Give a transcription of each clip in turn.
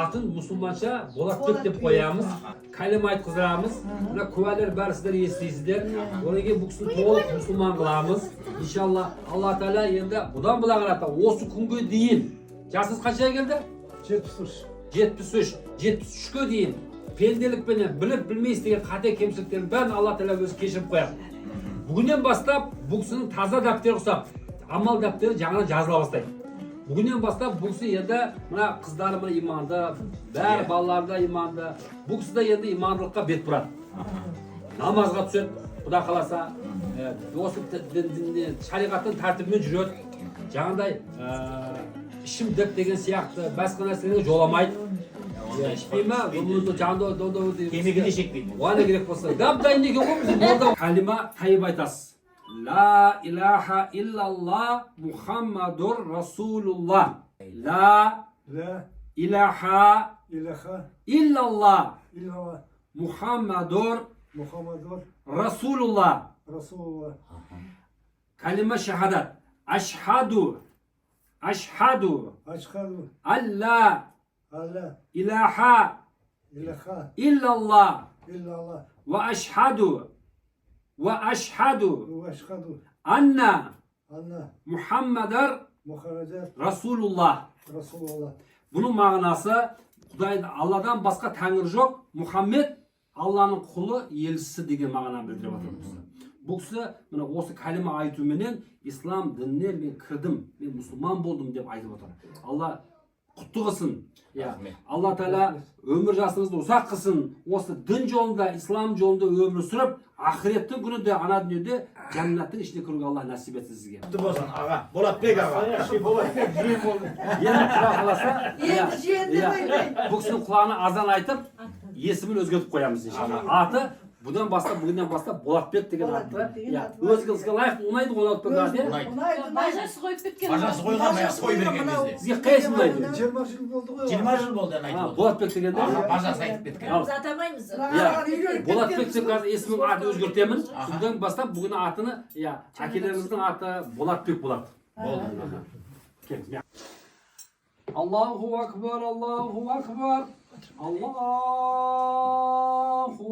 атын мұсылманша Болатбек деп қоямыз. Калима айтқызамыз. Мына куәлер бәрі сіздер естисіздер. Одан кейін бұл кісіні толық мұсылман қыламыз. Иншалла Алла Тағала енді бұдан былай қарата осы күнге дейін жасыңыз қаншаға келді? 73-ке дейін пенделікпенен біліп білмей істеген қате кемшіліктерін бәрін Алла Тағала өзі кешіріп қояды. Бүгіннен бастап бұл кісінің таза дәптері ұқсап, амал дәптері жаңадан жазыла бастайды. Бүгіннен бастап бұл кісі енді мына қыздары мына иманды, бәрі балалары да иманды. Бұл кісі де енді имандылыққа бет бұрады. Намазға түседі, Құда қаласа, осы шариғаттың тәртібімен жүреді. Жаңағыдай ішімдік деген сияқты басқа нәрселерге жоламайды. Ішпей ма? Темекі де шекпейді. Оған керек болса. Дап-дайын екен ғой біз молда. Калима тайып айтасыз. La ilaha illallah Muhammadur Rasulullah. La ilaha illallah Muhammadur Rasulullah. Kalima şehadet. Ashhadu alla ilaha illallah ve ashhadu anna Muhammadur Rasulullah. Bunun mağanası Allah'dan başka tanrı yok. Muhammed Allah'ın kulu, elçisi деген mağana bildirip atırız. Bu kişi осы kalima aytumenен İslam dinine ben kirdim, ben Müslüman boldum deb aytып atır. Allah құтты қылсын. Алла Тағала өмір жасыңызды ұзақ қылсын. Осы дін жолында, ислам жолында өмір сүріп, ақыреттің күнінде ана дүниеде жәннаттың ішіне кіруге Алла нәсіп етсін сізге. Құтты болсын аға. Болатбек аға. Болатбек жиен болды. Енді құда қаласа, бұл кісінің құлағына азан айтып, есімін өзгертіп қоямыз иншалла. Аты бұдан бастап, бүгіннен бастап Болатбек деген атты. Өзіңізге лайық ұнайды Болатбек аты. Бажасы қойып кеткен. Бажасы қойған, маясы қой берген кезде. Сізге қайсысы ұнайды? 20 жыл болды ғой. 20 жыл болды айтып отыр. Болатбек дегенде Бажасы айтып кеткен. Біз атамаймыз. Болатбек деп қазір есімін аты өзгертемін. Содан бастап бүгін атыны, әкелеріңіздің аты Болатбек болады. Аллаху акбар, Аллаху акбар. Allahu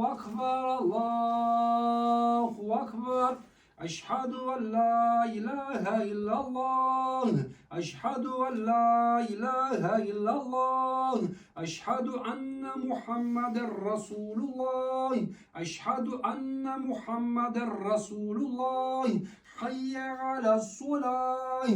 akbar, Allahu akbar. Eşhedü en la ilahe illallah. Eşhedü en la ilahe illallah. Eşhedü enne Muhammeden Resulullah. Eşhedü enne Muhammeden Resulullah. Hayye alas sulah.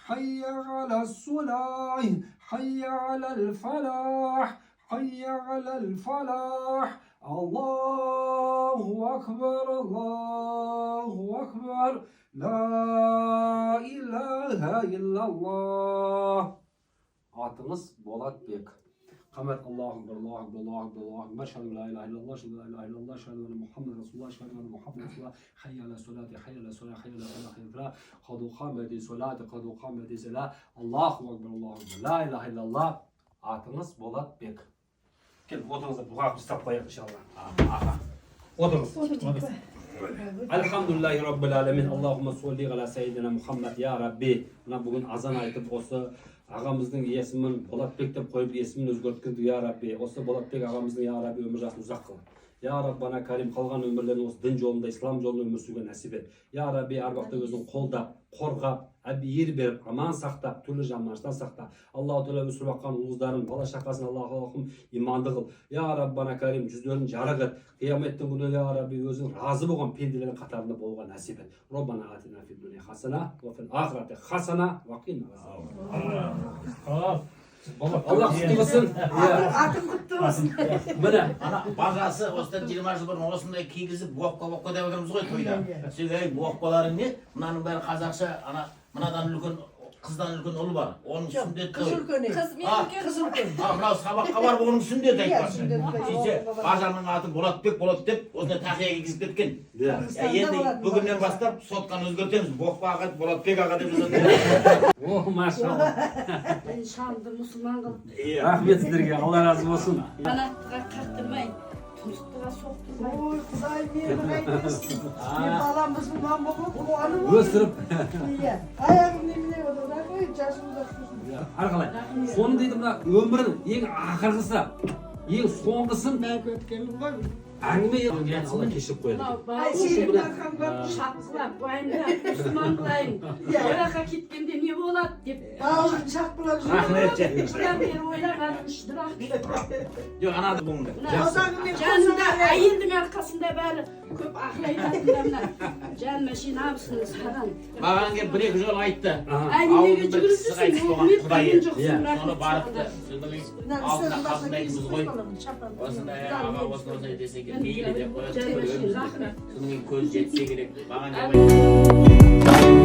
Hayye alas sulah. Hayye alel falah. حي على الفلاح الله أكبر الله أكبر لا إله إلا الله. Atınız Bolатбек. Kamet Allahu Ekber, Allahu Ekber, Allahu Ekber, Allahu Ekber. Şehadu la ilahe illallah, şehadu la ilahe illallah, şehadu enne Muhammed Resulullah, şehadu enne Muhammed Resulullah. Hayy ala salati, hayy ala salah, hayy ala falah, hayy ala falah. Kadu qameti salati, kadu qameti salah. Allahu Ekber, Allahu Ekber. La ilahe illallah. Atınız Bolатбек. Gelin odanıza buğaq istap koyaq inşallah. Odanız. Elhamdülillahi Rabbil alemin. Allahümme salli ala seyyidina Muhammed ya Rabbi. Bugün azan aytып осы ағамыздың есімін Болатбек деп қойып есімін өзгерткенді ya Rabbi. Осы Болатбек ағамыздың ya Rabbi өмір жасын ұзақ қыл. Ya Rabbana Karim қалған өмірлерін осы дін жолында, ислам жолында өмір сүрген нәсіп ет. Ya Rabbi арбақта өзін қолдап, қорғап, әбейір беріп, аман сақтап, түрлі жаманшылықтан сақта. Аллаху Тағала өсіріп аққан ұлыздарын, бала шақасын Аллахым иманды қыл. Ya Rabbana Karim жүздерін жарық ет. Қияметтің күні Ya Rabbi өзің разы болған пенделердің қатарында болуға нәсіп ет. Роббана атина фид дуния хасана ва фил ахирати хасана ва қина. Allah құтты қылсын. Атым құтты болсын. Міне. Бажасы осыдан 20 жыл бұрын осындай кигізіп боққа деп отырмыз ғой тойда. Сөйтіп боққаларың не? Мынаның бәрі қазақша, мынадан үлкен қыздан үлкен ұл бар. Оның сүндет той. Қыз мен үлкен. Қыз үлкен. Мынау сабаққа барып оның сүндет айтпақшы. Сөйтсе бажаның аты Болатбек болады деп осындай тақия кигізіп кеткен. Енді бүгіннен бастап сотканы өзгертеміз. Боққа аға Болатбек аға деп жазады. О, машалла. Шамды мұсылман қылып. Рахмет сіздерге, Алла разы болсын. Қанаттыға қақтырмай, тұмсықтыға соқтырмай. Ой, Құдай мені қайтырсын. Мен балам мұсылман болып қуанып Өсіріп. Аяғым немене отыр, қой. Арқалай. Соны дейді мына өмірдің ең ақырғысы, ең соңғысын әңгіме етіп кешіріп қояды. Шапқылап, уайымдап, мұсылман қылайын. Ойраққа кеткенде не болады деп. Бауырын шақпылап Рахмет же. Бұдан бері ойлағаным шыдырақ. Жоқ, анады бұңды. Жанында әйелдің арқасында бәрі көп ақыл айтатында мына жаныма сен абысының саған. Маған келіп бір-екі жол айтты. Әйелеге жүгіріп қайтыс болған жүрсің, құдай мен жоқсың. соны барыпты. Алдына қасындаймыз ғой. Осындай аға осындай десе екен мейлі деп қояды. Соның көз жетсе керек. Маған